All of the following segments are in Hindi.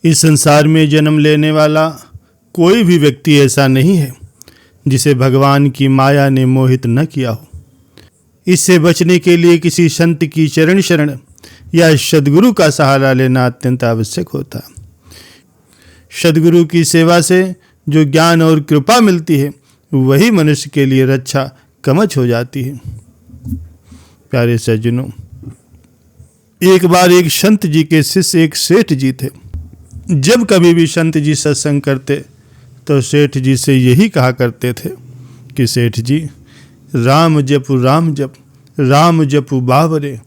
इस संसार में जन्म लेने वाला कोई भी व्यक्ति ऐसा नहीं है जिसे भगवान की माया ने मोहित न किया हो। इससे बचने के लिए किसी संत की चरण शरण या सद्गुरु का सहारा लेना अत्यंत आवश्यक होता है। सद्गुरु की सेवा से जो ज्ञान और कृपा मिलती है वही मनुष्य के लिए रक्षा कवच हो जाती है। प्यारे सज्जनों, एक बार एक संत जी के शिष्य एक सेठ जी थे। जब कभी भी संत जी सत्संग करते तो सेठ जी से यही कहा करते थे कि सेठ जी, राम जप राम जपु बावरे,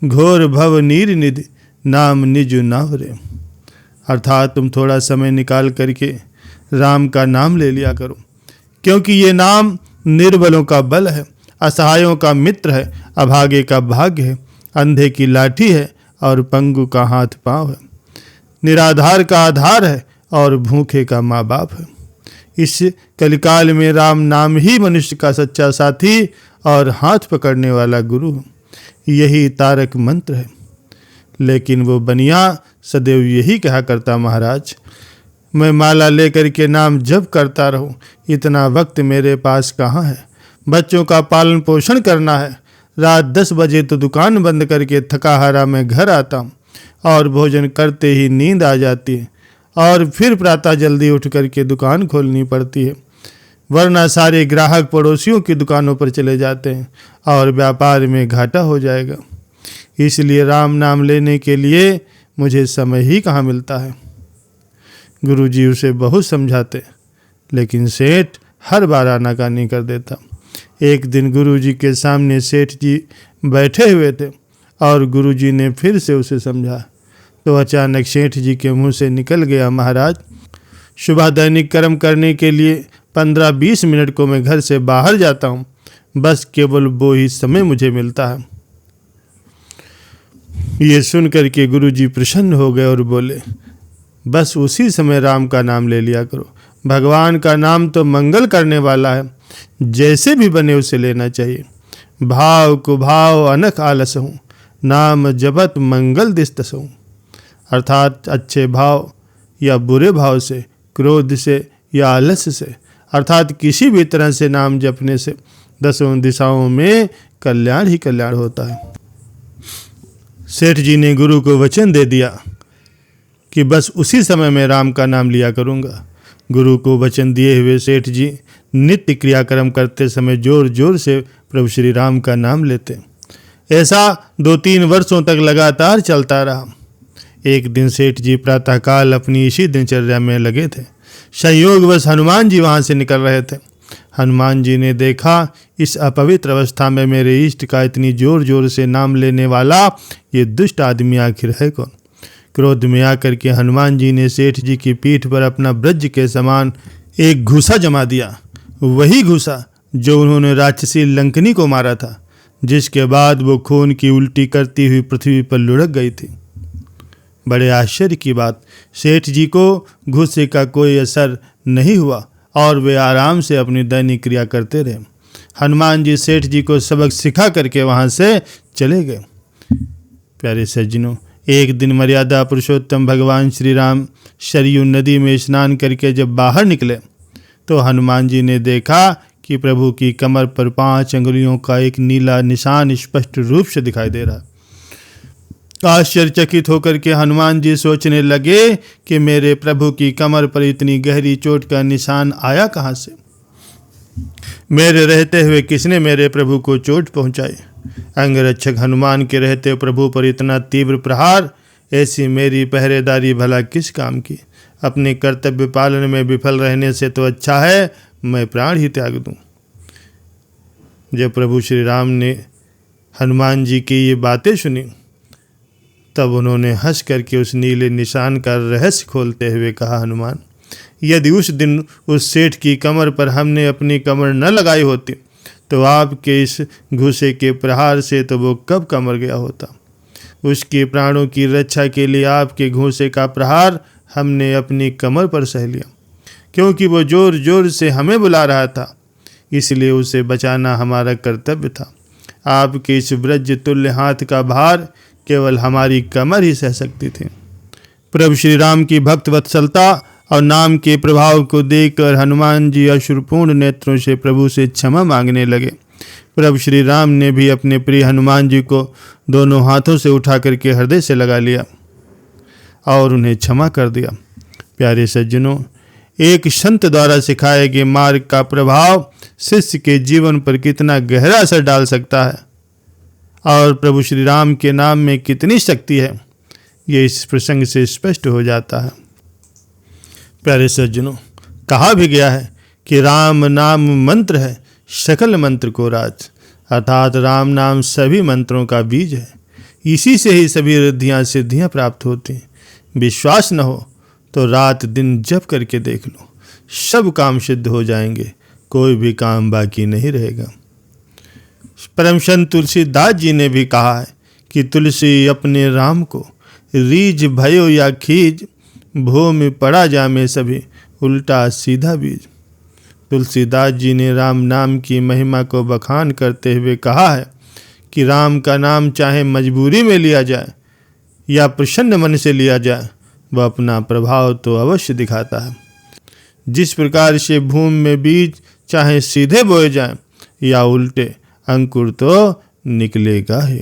घोर भव नीर निधि नाम निज नावरे। अर्थात तुम थोड़ा समय निकाल करके राम का नाम ले लिया करो, क्योंकि ये नाम निर्बलों का बल है, असहायों का मित्र है, अभागे का भाग्य है, अंधे की लाठी है और पंगु का हाथ पांव है, निराधार का आधार है और भूखे का माँ बाप है। इस कलिकाल में राम नाम ही मनुष्य का सच्चा साथी और हाथ पकड़ने वाला गुरु है। यही तारक मंत्र है। लेकिन वो बनिया सदैव यही कहा करता, महाराज मैं माला लेकर के नाम जप करता रहूं, इतना वक्त मेरे पास कहाँ है। बच्चों का पालन पोषण करना है। रात 10 बजे तो दुकान बंद करके थका हारा मैं घर आता हूँ और भोजन करते ही नींद आ जाती है और फिर प्रातः जल्दी उठ करके दुकान खोलनी पड़ती है, वरना सारे ग्राहक पड़ोसियों की दुकानों पर चले जाते हैं और व्यापार में घाटा हो जाएगा। इसलिए राम नाम लेने के लिए मुझे समय ही कहाँ मिलता है। गुरुजी उसे बहुत समझाते, लेकिन सेठ हर बार आनाकानी कर देता। एक दिन गुरुजी के सामने सेठ जी बैठे हुए थे और गुरुजी ने फिर से उसे समझा तो अचानक सेठ जी के मुंह से निकल गया, महाराज सुबह दैनिक कर्म करने के लिए 15-20 मिनट को मैं घर से बाहर जाता हूँ, बस केवल वो ही समय मुझे मिलता है। ये सुन करके गुरुजी प्रसन्न हो गए और बोले, बस उसी समय राम का नाम ले लिया करो। भगवान का नाम तो मंगल करने वाला है, जैसे भी बने उसे लेना चाहिए। भाव कुभाव अनख आलस हूँ, नाम जपत मंगल दिस्तस हूँ। अर्थात अच्छे भाव या बुरे भाव से, क्रोध से या आलस्य से, अर्थात किसी भी तरह से नाम जपने से 10 दिशाओं में कल्याण ही कल्याण होता है। सेठ जी ने गुरु को वचन दे दिया कि बस उसी समय में राम का नाम लिया करूँगा। गुरु को वचन दिए हुए सेठ जी नित्य क्रियाक्रम करते समय जोर जोर से प्रभु श्री राम का नाम लेते। ऐसा 2-3 वर्षों तक लगातार चलता रहा। एक दिन सेठ जी प्रातःकाल अपनी इसी दिनचर्या में लगे थे। संयोगवश हनुमान जी वहाँ से निकल रहे थे। हनुमान जी ने देखा, इस अपवित्र अवस्था में मेरे इष्ट का इतनी जोर जोर से नाम लेने वाला ये दुष्ट आदमी आखिर है कौन। क्रोध में आकर के हनुमान जी ने सेठ जी की पीठ पर अपना ब्रज के समान एक घूसा जमा दिया। वही घूसा जो उन्होंने राक्षसी लंकनी को मारा था, जिसके बाद वो खून की उल्टी करती हुई पृथ्वी पर लुढ़क गई थी। बड़े आश्चर्य की बात, सेठ जी को घूसे का कोई असर नहीं हुआ और वे आराम से अपनी दैनिक क्रिया करते रहे। हनुमान जी सेठ जी को सबक सिखा करके वहाँ से चले गए। प्यारे सज्जनों, एक दिन मर्यादा पुरुषोत्तम भगवान श्री राम सरयू नदी में स्नान करके जब बाहर निकले तो हनुमान जी ने देखा कि प्रभु की कमर पर 5 अंगुलियों का एक नीला निशान स्पष्ट रूप से दिखाई दे रहा। आश्चर्यचकित होकर के हनुमान जी सोचने लगे कि मेरे प्रभु की कमर पर इतनी गहरी चोट का निशान आया कहाँ से। मेरे रहते हुए किसने मेरे प्रभु को चोट पहुंचाई। अंगरक्षक हनुमान के रहते प्रभु पर इतना तीव्र प्रहार, ऐसी मेरी पहरेदारी भला किस काम की। अपने कर्तव्य पालन में विफल रहने से तो अच्छा है मैं प्राण ही त्याग दूं। जब प्रभु श्री राम ने हनुमान जी की ये बातें सुनी तब उन्होंने हंस करके उस नीले निशान का रहस्य खोलते हुए कहा, हनुमान, यदि उस दिन उस सेठ की कमर पर हमने अपनी कमर न लगाई होती तो आपके इस घूसे के प्रहार से तो वो कब का मर गया होता। उसके प्राणों की रक्षा के लिए आपके घूसे का प्रहार हमने अपनी कमर पर सह लिया, क्योंकि वो जोर जोर से हमें बुला रहा था, इसलिए उसे बचाना हमारा कर्तव्य था। आपके इस वज्र तुल्य हाथ का भार केवल हमारी कमर ही सह सकती थी। प्रभु श्री राम की भक्त वत्सलता और नाम के प्रभाव को देखकर हनुमान जी अश्रुपूर्ण नेत्रों से प्रभु से क्षमा मांगने लगे। प्रभु श्री राम ने भी अपने प्रिय हनुमान जी को दोनों हाथों से उठा करके हृदय से लगा लिया और उन्हें क्षमा कर दिया। प्यारे सज्जनों, एक संत द्वारा सिखाए गए मार्ग का प्रभाव शिष्य के जीवन पर कितना गहरा असर डाल सकता है और प्रभु श्री राम के नाम में कितनी शक्ति है, ये इस प्रसंग से स्पष्ट हो जाता है। प्यारे सज्जनों, कहा भी गया है कि राम नाम मंत्र है सकल मंत्र को राज, अर्थात राम नाम सभी मंत्रों का बीज है। इसी से ही सभी रिद्धियाँ सिद्धियाँ प्राप्त होती हैं। विश्वास न हो तो रात दिन जप करके देख लो, सब काम सिद्ध हो जाएंगे, कोई भी काम बाकी नहीं रहेगा। परम संत तुलसीदास जी ने भी कहा है कि तुलसी अपने राम को रीझ भयो या खीज, भूमि पड़ा जामे सभी उल्टा सीधा बीज। तुलसीदास जी ने राम नाम की महिमा को बखान करते हुए कहा है कि राम का नाम चाहे मजबूरी में लिया जाए या प्रसन्न मन से लिया जाए, वह अपना प्रभाव तो अवश्य दिखाता है। जिस प्रकार से भूमि में बीज चाहे सीधे बोए जाए या उल्टे, अंकुर तो निकलेगा ही।